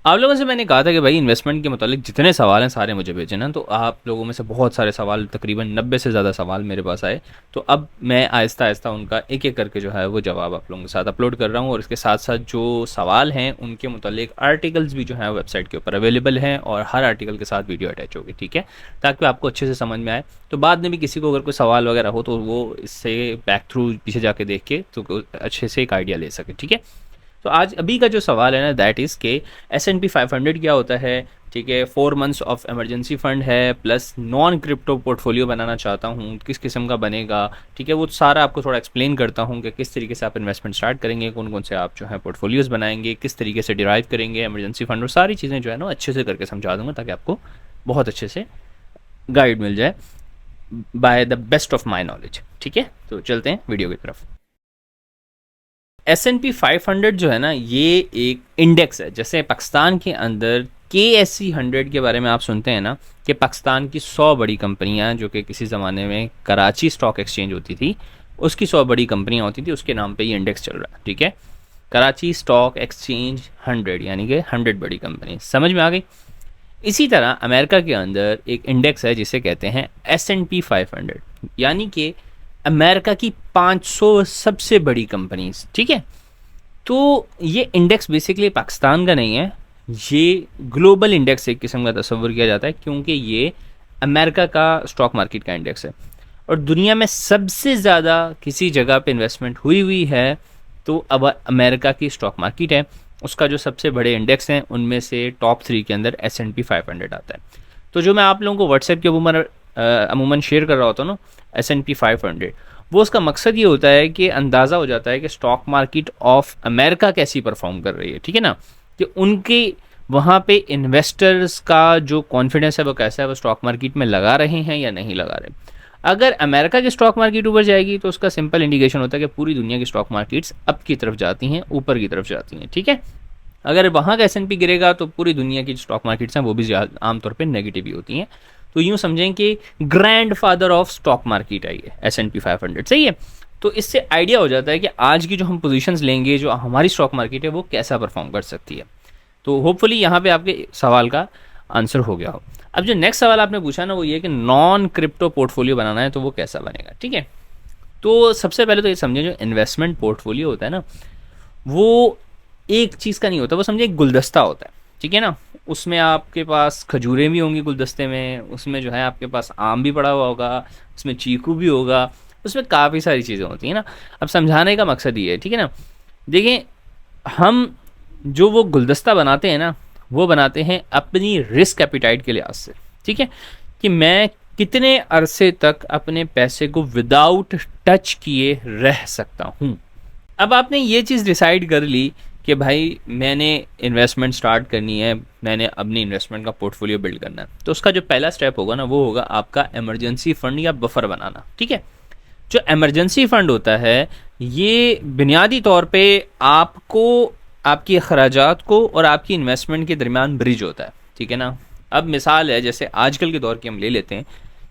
आप लोगों से मैंने कहा था कि भाई इन्वेस्टमेंट के मुतालिक जितने सवाल हैं सारे मुझे भेजे ना, तो आप लोगों में से बहुत सारे सवाल, तकरीबन 90 से ज़्यादा सवाल मेरे पास आए। तो अब मैं आहिस्ता आहिस्ता उनका एक एक करके जो है वो जवाब आप लोगों के साथ अपलोड कर रहा हूँ, और इसके साथ साथ जो सवाल हैं उनके मुतालिक आर्टिकल्स भी जो हैं वेबसाइट के ऊपर अवेलेबल हैं, और हर आर्टिकल के साथ वीडियो अटैच होगी, ठीक है, ताकि आपको अच्छे से समझ में आए। तो बाद में भी किसी को अगर कोई सवाल वगैरह हो तो वो इससे बैक थ्रू पीछे जाके देख के तो अच्छे से एक आइडिया ले सके, ठीक है। तो आज अभी का जो सवाल है ना, दैट इज़ के S&P 500 क्या होता है, ठीक है। 4 मंथ्स ऑफ इमरजेंसी फंड है, प्लस नॉन क्रिप्टो पोर्टफोलियो बनाना चाहता हूँ, किस किस्म का बनेगा, ठीक है। वो सारा आपको थोड़ा एक्सप्लेन करता हूँ कि किस तरीके से आप इन्वेस्टमेंट स्टार्ट करेंगे, कौन कौन से आप जो है पोर्टफोलियोज़ बनाएंगे, किस तरीके से डिराइव करेंगे इमरजेंसी फंड, और सारी चीज़ें जो है ना अच्छे से करके समझा दूँगा, ताकि आपको बहुत अच्छे से गाइड मिल जाए by the best of my knowledge, ठीक है। तो चलते हैं वीडियो की तरफ। S&P 500 जो है ना, ये एक इंडेक्स है। जैसे पाकिस्तान के अंदर KSE 100 के बारे में आप सुनते हैं ना, कि पाकिस्तान की 100 बड़ी कंपनियां, जो कि किसी ज़माने में कराची स्टॉक एक्सचेंज होती थी, उसकी 100 बड़ी कंपनियां होती थी, उसके नाम पे ये इंडेक्स चल रहा है, ठीक है। कराची स्टॉक एक्सचेंज 100, यानी कि 100 बड़ी कंपनी, समझ में आ गई। इसी तरह अमेरिका के अंदर एक इंडेक्स है जिसे कहते हैं S&P 500, यानी कि अमेरिका की 500 सबसे बड़ी कंपनीज, ठीक है। तो ये इंडेक्स बेसिकली पाकिस्तान का नहीं है, ये ग्लोबल इंडेक्स एक किस्म का तस्वुर किया जाता है, क्योंकि ये अमेरिका का स्टॉक मार्केट का इंडेक्स है। और दुनिया में सबसे ज़्यादा किसी जगह पे इन्वेस्टमेंट हुई हुई है तो अब अमेरिका की स्टॉक मार्केट है, उसका जो सबसे बड़े इंडेक्स हैं उनमें से टॉप 3 के अंदर S&P 500 आता है। तो जो मैं आप लोगों को व्हाट्सएप के अमूमन शेयर कर रहा होता हूँ ना, S&P 500, वो उसका मकसद ये होता है कि अंदाज़ा हो जाता है कि स्टॉक मार्केट ऑफ अमेरिका कैसी परफॉर्म कर रही है, ठीक है ना, कि उनके वहाँ पे इन्वेस्टर्स का जो कॉन्फिडेंस है वो कैसा है, वो स्टॉक मार्केट में लगा रहे हैं या नहीं लगा रहे। अगर अमेरिका की स्टॉक मार्केट ऊपर जाएगी तो उसका सिंपल इंडिकेशन होता है कि पूरी दुनिया की स्टॉक मार्केट्स अप की तरफ जाती हैं, ऊपर की तरफ जाती हैं, ठीक है। अगर वहाँ का S&P गिरेगा तो पूरी दुनिया की स्टॉक मार्केट्स हैं वो भी आमतौर पर नेगेटिव ही होती हैं। तो यूँ समझें कि grand father of stock market I है S&P 500, सही है। तो इससे आइडिया हो जाता है कि आज की जो हम पोजीशंस लेंगे, जो हमारी स्टॉक मार्केट है, वो कैसा परफॉर्म कर सकती है। तो होपफुली यहाँ पे आपके सवाल का आंसर हो गया हो। अब जो नेक्स्ट सवाल आपने पूछा ना, वो ये कि नॉन क्रिप्टो पोर्टफोलियो बनाना है तो वो कैसा बनेगा, ठीक है। तो सबसे पहले तो ये समझें, जो इन्वेस्टमेंट पोर्टफोलियो होता है ना, वो एक चीज़ का नहीं होता, वो समझे एक गुलदस्ता होता है, ठीक है ना। उसमें आपके पास खजूरें भी होंगी गुलदस्ते में, उसमें जो है आपके पास आम भी पड़ा हुआ होगा, उसमें चीकू भी होगा, उसमें काफ़ी सारी चीज़ें होती हैं ना। अब समझाने का मकसद ये है, ठीक है ना। देखें, हम जो वो गुलदस्ता बनाते हैं ना, वो बनाते हैं अपनी रिस्क एपिटाइट के लिहाज से, ठीक है, कि मैं कितने अरसे तक अपने पैसे को विदाउट टच किए रह सकता हूँ। अब आपने ये चीज़ डिसाइड कर ली कि भाई मैंने इन्वेस्टमेंट स्टार्ट करनी है, मैंने अपनी इन्वेस्टमेंट का पोर्टफोलियो बिल्ड करना है, तो उसका जो पहला स्टेप होगा ना, वो होगा आपका इमरजेंसी फंड या बफर बनाना, ठीक है। जो इमरजेंसी फंड होता है, ये बुनियादी तौर पे आपको, आपकी अखराजात को और आपकी इन्वेस्टमेंट के दरमियान ब्रिज होता है, ठीक है ना। अब मिसाल है, जैसे आजकल के दौर की हम ले लेते हैं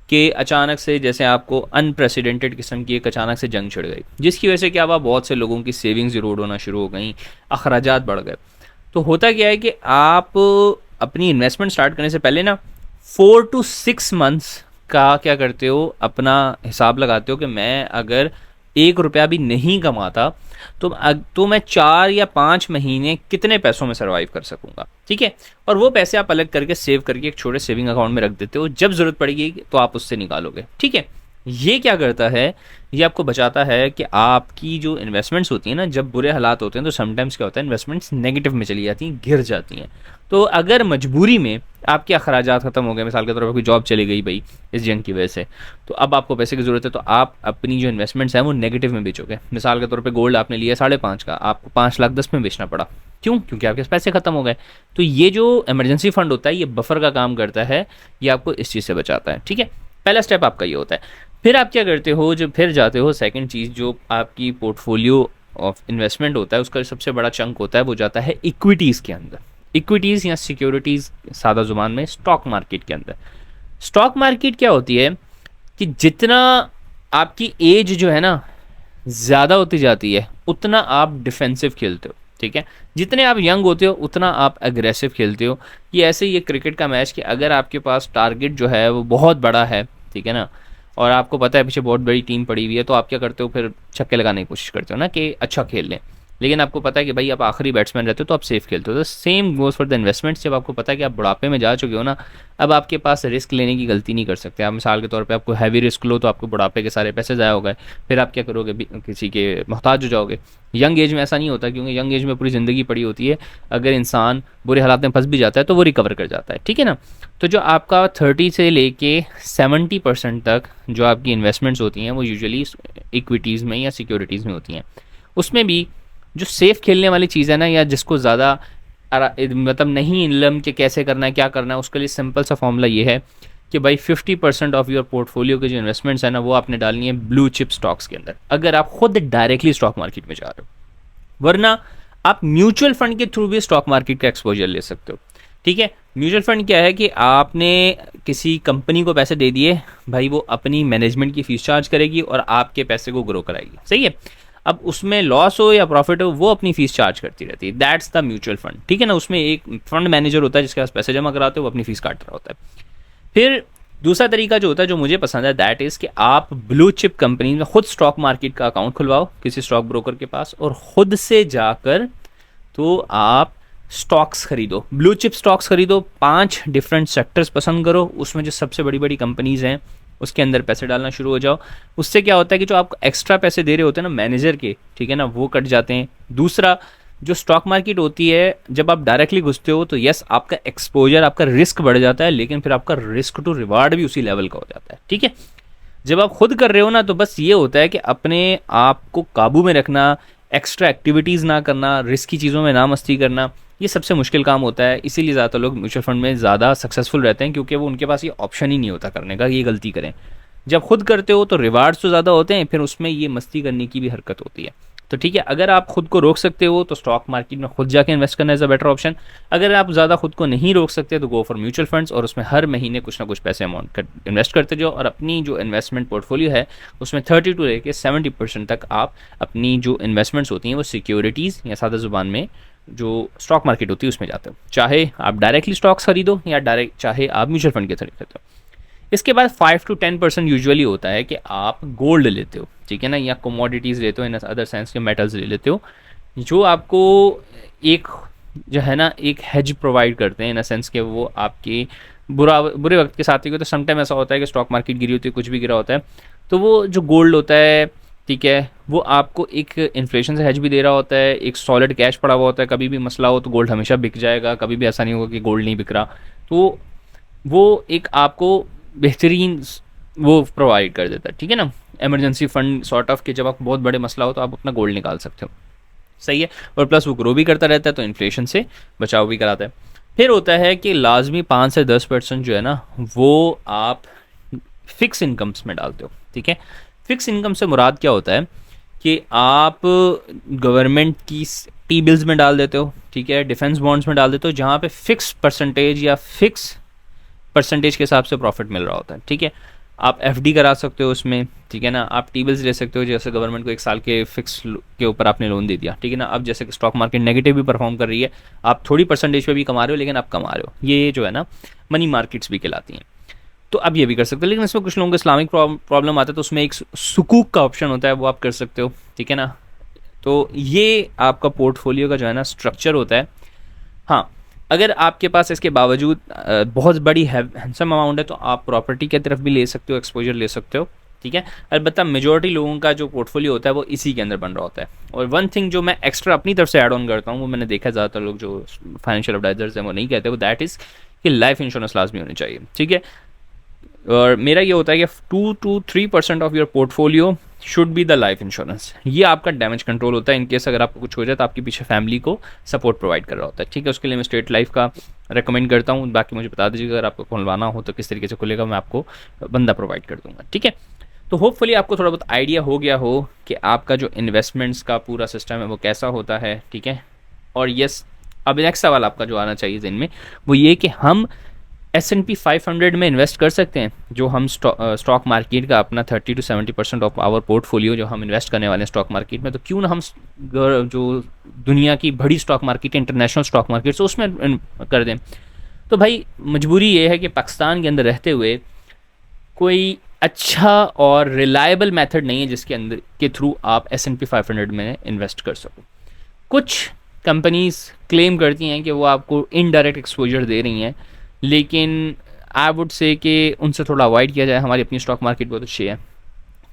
कि अचानक से जैसे आपको अनप्रेसिडेंटेड किस्म की एक अचानक से जंग छिड़ गई, जिसकी वजह से क्या हुआ, बहुत से लोगों की सेविंग्स इरोड होना शुरू हो गई, अखराजात बढ़ गए। तो होता क्या है कि आप अपनी इन्वेस्टमेंट स्टार्ट करने से पहले ना 4 to 6 मंथ्स का क्या करते हो, अपना हिसाब लगाते हो कि मैं अगर 1 रुपया भी नहीं कमाता तो मैं 4 या 5 महीने कितने पैसों में सर्वाइव कर सकूंगा, ठीक है। और वो पैसे आप अलग करके सेव करके एक छोटे सेविंग अकाउंट में रख देते हो, जब ज़रूरत पड़ेगी तो आप उससे निकालोगे, ठीक है। ये क्या करता है, ये आपको बचाता है कि आपकी जो इन्वेस्टमेंट्स होती हैं ना, जब बुरे हालात होते हैं तो समटाइम्स क्या होता है, इन्वेस्टमेंट्स नेगेटिव में चली जाती हैं, गिर जाती हैं। तो अगर मजबूरी में आपके अखराजात ख़त्म हो गए, मिसाल के तौर पर कोई जॉब चली गई भाई इस जंग की वजह से, तो अब आपको पैसे की ज़रूरत है, तो आप अपनी जो इन्वेस्टमेंट्स हैं वो नेगेटिव में बेचोगे। मिसाल के तौर पे गोल्ड आपने लिया 5.5 का, आपको 5,10,000 में बेचना पड़ा, क्यों, क्योंकि आपके पैसे ख़त्म हो गए। तो ये जो इमरजेंसी फंड होता है, ये बफर का काम करता है, ये आपको इस चीज़ से बचाता है, ठीक है। पहला स्टेप आपका ये होता है। फिर आप क्या करते हो, जब फिर जाते हो, सेकंड चीज़ जो आपकी पोर्टफोलियो ऑफ इन्वेस्टमेंट होता है, उसका सबसे बड़ा चंक होता है, वो जाता है इक्विटीज़ के अंदर। इक्विटीज़ या सिक्योरिटीज़, सादा ज़ुबान में स्टॉक मार्केट के अंदर। स्टॉक मार्केट क्या होती है कि जितना आपकी एज जो है ना ज़्यादा होती जाती है, उतना आप डिफेंसिव खेलते हो, ठीक है। जितने आप यंग होते हो उतना आप एग्रेसिव खेलते हो। ये ऐसे ही एक क्रिकेट का मैच कि अगर आपके पास टारगेट जो है वो बहुत बड़ा है, ठीक है ना, और आपको पता है पीछे बहुत बड़ी टीम पड़ी हुई है, तो आप क्या करते हो, फिर छक्के लगाने की कोशिश करते हो ना कि अच्छा खेल लें। लेकिन आपको पता है कि भाई आप आखिरी बैट्समैन रहते हो तो आप सेफ खेलते हो। तो same goes for the investments. जब आपको पता है कि आप बुढ़ापे में जा चुके हो ना, अब आपके पास रिस्क लेने की गलती नहीं कर सकते आप। मिसाल के तौर पे आपको हैवी रिस्क लो तो आपको बुढ़ापे के सारे पैसे ज़ाया हो गए, फिर आप क्या करोगे, किसी के मोहताज हो जाओगे। यंग एज में ऐसा नहीं होता, क्योंकि यंग एज में पूरी ज़िंदगी पड़ी होती है। अगर इंसान बुरे हालात में फंस भी जाता है तो वो रिकवर कर जाता है, ठीक है ना। तो जो आपका 30 से लेके 70% तक जो आपकी इन्वेस्टमेंट्स होती हैं वो यूजुअली इक्विटीज़ में या सिक्योरिटीज़ में होती हैं। उसमें भी जो सेफ खेलने वाली चीज़ है ना, या जिसको ज़्यादा मतलब नहीं इल्म कि कैसे करना है क्या करना है, उसके लिए सिंपल सा फॉर्मूला ये है कि भाई 50% ऑफ योर पोर्टफोलियो के जो इन्वेस्टमेंट्स है ना वो आपने डालनी है ब्लू चिप स्टॉक्स के अंदर, अगर आप खुद डायरेक्टली स्टॉक मार्केट में जा रहे हो। वरना आप म्यूचुअल फंड के थ्रू भी स्टॉक मार्केट का एक्सपोजर ले सकते हो, ठीक है। म्यूचुअल फंड क्या है कि आपने किसी कंपनी को पैसे दे दिए, भाई वो अपनी मैनेजमेंट की फीस चार्ज करेगी और आपके पैसे को ग्रो कराएगी, सही है। अब उसमें लॉस हो या प्रॉफिट हो वो अपनी फीस चार्ज करती रहती है, दैट्स द म्यूचुअल फंड, ठीक है ना। उसमें एक फंड मैनेजर होता है जिसके पास पैसे जमा कराते हो, वो अपनी फीस काट रहा होता है। फिर दूसरा तरीका जो होता है, जो मुझे पसंद है, दैट इज़ कि आप ब्लू चिप कंपनी में खुद स्टॉक मार्केट का अकाउंट खुलवाओ किसी स्टॉक ब्रोकर के पास, और खुद से जाकर तो आप स्टॉक्स खरीदो, ब्लू चिप स्टॉक्स खरीदो। 5 डिफरेंट सेक्टर्स पसंद करो, उसमें जो सबसे बड़ी बड़ी कंपनीज़ हैं उसके अंदर पैसे डालना शुरू हो जाओ। उससे क्या होता है कि जो आपको एक्स्ट्रा पैसे दे रहे होते हैं ना मैनेजर के, ठीक है ना, वो कट जाते हैं। दूसरा, जो स्टॉक मार्केट होती है, जब आप डायरेक्टली घुसते हो तो यस आपका एक्सपोजर, आपका रिस्क बढ़ जाता है, लेकिन फिर आपका रिस्क टू रिवार्ड भी उसी लेवल का हो जाता है, ठीक है। जब आप खुद कर रहे हो ना तो बस ये होता है कि अपने आप को काबू में रखना, एक्स्ट्रा एक्टिविटीज़ ना करना, रिस्की चीज़ों में ना मस्ती करना, ये सबसे मुश्किल काम होता है। इसीलिए ज़्यादातर लोग म्यूचुअल फंड में ज़्यादा सक्सेसफुल रहते हैं, क्योंकि वो उनके पास ये ऑप्शन ही नहीं होता करने का, ये गलती करें। जब खुद करते हो तो रिवार्ड्स तो ज़्यादा होते हैं, फिर उसमें ये मस्ती करने की भी हरकत होती है। तो ठीक है, अगर आप खुद को रोक सकते हो तो स्टॉक मार्केट में खुद जाके इन्वेस्ट करना इज़ अ बेटर ऑप्शन। अगर आप ज़्यादा खुद को नहीं रोक सकते तो गो फॉर म्यूचुअल फंड्स, और उसमें हर महीने कुछ ना कुछ पैसे अमाउंट इन्वेस्ट करते जाओ, और अपनी जो इन्वेस्टमेंट पोर्टफोलियो है उसमें 30 टू लेके 70% तक आप अपनी जो इन्वेस्टमेंट्स होती हैं वो सिक्योरिटीज़ या सादा ज़ुबान में जो स्टॉक मार्केट होती है उसमें जाते हो। चाहे आप डायरेक्टली स्टॉक्स खरीदो या चाहे आप म्यूचुअल फंड के थ्रू खरीदो। इसके बाद 5 to 10% यूजुअली होता है कि आप गोल्ड लेते हो, ठीक है ना, या कमोडिटीज़ लेते हो, इन अदर सेंस के मेटल्स ले लेते हो, जो आपको एक जो है ना एक हेज प्रोवाइड करते हैं, इन अ सेंस के वो आपके बुरे वक्त के साथ ही। तो समटाइम ऐसा होता है कि स्टॉक मार्केट गिरी होती है, कुछ भी गिरा होता है, तो वो जो गोल्ड होता है, ठीक है, वो आपको एक इन्फ्लेशन से हेज भी दे रहा होता है, एक सॉलिड कैश पड़ा हुआ होता है। कभी भी मसला हो तो गोल्ड हमेशा बिक जाएगा, कभी भी ऐसा नहीं होगा कि गोल्ड नहीं बिक रहा। तो वो एक आपको बेहतरीन वो प्रोवाइड कर देता है, ठीक है ना, इमरजेंसी फंड सॉर्ट ऑफ, कि जब आपको बहुत बड़े मसला हो तो आप अपना गोल्ड निकाल सकते हो, सही है। और प्लस वो ग्रो भी करता रहता है तो इन्फ्लेशन से बचाव भी कराता है। फिर होता है कि लाजमी 5 से 10% जो है ना वो आप फिक्स इनकम्स में डालते हो, ठीक है। फिक्स इनकम से मुराद क्या होता है कि आप गवर्नमेंट की टी बिल्स में डाल देते हो, ठीक है, डिफेंस बॉन्ड्स में डाल देते हो, जहाँ पे फिक्स परसेंटेज या फिक्स परसेंटेज के हिसाब से प्रॉफिट मिल रहा होता है, ठीक है। आप एफडी करा सकते हो उसमें, ठीक है ना, आप टी बिल्स ले सकते हो, जैसे गवर्नमेंट को 1 साल के फिक्स के ऊपर आपने लोन दे दिया, ठीक है ना। अब जैसे कि स्टॉक मार्केट नेगेटिव भी परफॉर्म कर रही है, आप थोड़ी परसेंटेज पे भी कमा रहे हो, लेकिन आप कमा रहे हो, ये जो है ना मनी मार्केट्स भी कहलाती हैं। तो अब ये भी कर सकते हो, लेकिन इसमें कुछ लोगों को इस्लामिक प्रॉब्लम आता है, तो उसमें एक सुकूक का ऑप्शन होता है, वो आप कर सकते हो, ठीक है ना। तो ये आपका पोर्टफोलियो का जो है ना स्ट्रक्चर होता है। हाँ, अगर आपके पास इसके बावजूद बहुत बड़ी हैंडसम अमाउंट है तो आप प्रॉपर्टी की तरफ भी ले सकते हो, एक्सपोजर ले सकते हो, ठीक है। अलबत्ता मेजॉरिटी लोगों का जो पोर्टफोलियो होता है वो इसी के अंदर बन रहा होता है। और वन थिंग जो मैं एक्स्ट्रा अपनी तरफ से ऐड ऑन करता हूँ, वो मैंने देखा ज़्यादातर लोग जो फाइनेंशियल एडवाइजर्स हैं वो नहीं कहते, वो दैट इज़ कि लाइफ इंश्योरेंस लाजमी होनी चाहिए, ठीक है। और मेरा ये होता है कि 2 to 3% of your portfolio should be the life insurance. ये आपका डैमेज कंट्रोल होता है, इन केस अगर आपको कुछ हो जाए तो आपके पीछे फैमिली को सपोर्ट प्रोवाइड कर रहा होता है, ठीक है। उसके लिए मैं स्टेट लाइफ का रेकमेंड करता हूँ, बाकी मुझे बता दीजिएगा अगर आपको खुलवाना हो तो किस तरीके से खुलेगा, मैं आपको बंदा प्रोवाइड कर दूंगा, ठीक है। तो होपफुली आपको थोड़ा बहुत आइडिया हो गया हो कि आपका जो इन्वेस्टमेंट्स का पूरा सिस्टम है वो कैसा होता है, ठीक है। और यस, अब नेक्स्ट सवाल आपका जो आना चाहिए जिनमें वो ये कि हम S&P 500 में इन्वेस्ट कर सकते हैं, जो हम स्टॉक मार्केट का अपना 30 to 70% ऑफ आवर पोर्टफोलियो जो हम इन्वेस्ट करने वाले हैं स्टॉक मार्केट में, तो क्यों ना हम जो दुनिया की बड़ी stock market, international stock market, तो उसमें कर दें। तो भाई मजबूरी ये है कि पाकिस्तान के अंदर रहते हुए कोई अच्छा और रिलायबल मेथड नहीं है जिसके अंदर के थ्रू आप S&P 500 में इन्वेस्ट कर सको। कुछ कंपनीज क्लेम करती हैं कि वो आपको इनडायरेक्ट एक्सपोजर दे रही हैं, लेकिन आई वुड से कि उनसे थोड़ा अवॉइड किया जाए। हमारी अपनी स्टॉक मार्केट बहुत अच्छी है,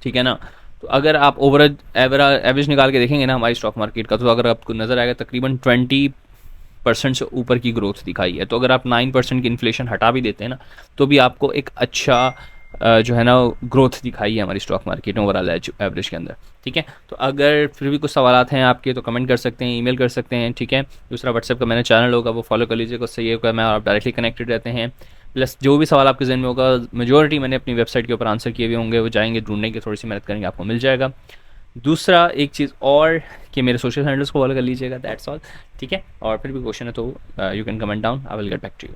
ठीक है ना। तो अगर आप एवरेज निकाल के देखेंगे ना हमारी स्टॉक मार्केट का, तो अगर आपको नज़र आएगा तकरीबन 20% से ऊपर की ग्रोथ दिखाई है। तो अगर आप 9% की इन्फ्लेशन हटा भी देते हैं ना, तो भी आपको एक अच्छा जो है ना ग्रोथ दिखाई है हमारी स्टॉक मार्केट में ओवरऑल एवरेज के अंदर, ठीक है। तो अगर फिर भी कुछ सवाल हैं आपके तो कमेंट कर सकते हैं, ईमेल कर सकते हैं, ठीक है। दूसरा व्हाट्सएप का मैंने चैनल होगा वो फॉलो कर लीजिएगा, उससे ये होगा मैं आप डायरेक्टली कनेक्टेड रहते हैं। प्लस जो भी सवाल आपके जहन में होगा मेजोरिटी मैंने अपनी वेबसाइट के ऊपर आंसर किए हुए होंगे, वो जाएंगे ढूंढने की थोड़ी सी मेहनत करेंगे, आपको मिल जाएगा। दूसरा एक चीज़ और कि मेरे सोशल हैंडल्स को फॉलो कर लीजिएगा, दैट्स ऑल, ठीक है। और फिर भी क्वेश्चन है तो you can comment down, I will get back to you.